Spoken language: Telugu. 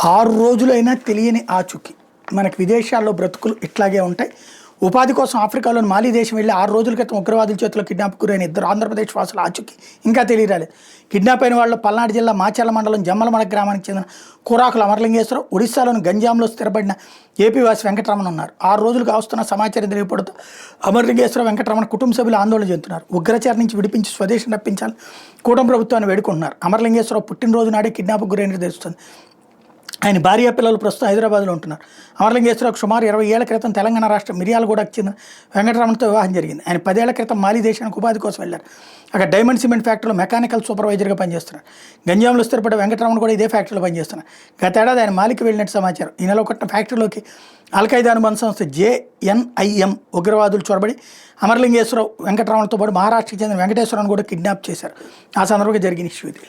6 రోజులైనా తెలియని ఆచూకీ. మనకి విదేశాల్లో బ్రతుకులు ఇట్లాగే ఉంటాయి. ఉపాధి కోసం ఆఫ్రికాలోని మాలి దేశం వెళ్ళి 6 రోజుల క్రితం ఉగ్రవాదుల చేతిలో కిడ్నాప్ గురైన ఇద్దరు ఆంధ్రప్రదేశ్ వాసుల ఆచూకీ ఇంకా తెలియరాలేదు. కిడ్నాప్ అయిన వాళ్ళు పల్నాడు జిల్లా మాచర్ల మండలం జమ్మలమడ గ్రామానికి చెందిన కురాకుల అమరలింగేశ్వరరావు, ఒడిశాలోని గంజాంలో స్థిరపడిన ఏపీ వాసి వెంకటరమణ ఉన్నారు. 6 రోజులుగా వస్తున్న సమాచారం తెలియపడుతూ అమరలింగేశ్వరరావు, వెంకటరమణ కుటుంబ సభ్యులు ఆందోళన చెందుతున్నారు. ఉగ్రచర్య నుంచి విడిపించి స్వదేశం రప్పించాలని కూటమి ప్రభుత్వాన్ని వేడుకుంటున్నారు. అమరలింగేశ్వరరావు పుట్టినరోజు నాడే కిడ్నాప్ గురైనట్టు తెలుస్తుంది. ఆయన భార్య పిల్లలు ప్రస్తుతం హైదరాబాద్లో ఉంటున్నారు. అమరలింగేశ్వరరావు సుమారు 20 ఏళ్ల క్రితం తెలంగాణ రాష్ట్రం మిర్యాలగూడకు చెందిన వెంకటరమణతో వివాహం జరిగింది. ఆయన 10 ఏళ్ల క్రితం మాలి దేశానికి ఉపాధి కోసం వెళ్లారు. అక్కడ డైమండ్ సిమెంట్ ఫ్యాక్టరీలో మెకానికల్ సూపర్వైజర్గా పనిచేస్తున్నారు. గంజాంలో స్థిరపడే వెంకటరమణ కూడా ఇదే ఫ్యాక్టరీలో పనిచేస్తున్నారు. గతేడాది ఆయన మాలికి వెళ్ళినట్టు సమాచారం. ఈ నెల ఒకటిన ఫ్యాక్టరీలోకి అల్ఖైదా అనుబంధ సంస్థ JNIM ఉగ్రవాదులు చొరబడి అమరలింగేశ్వరరావు, వెంకటరమణతో పాటు మహారాష్ట్రకి చెందిన వెంకటేశ్వరరావును కూడా కిడ్నాప్ చేశారు. ఆ సందర్భంగా జరిగిన ఇష్యూ ఇది.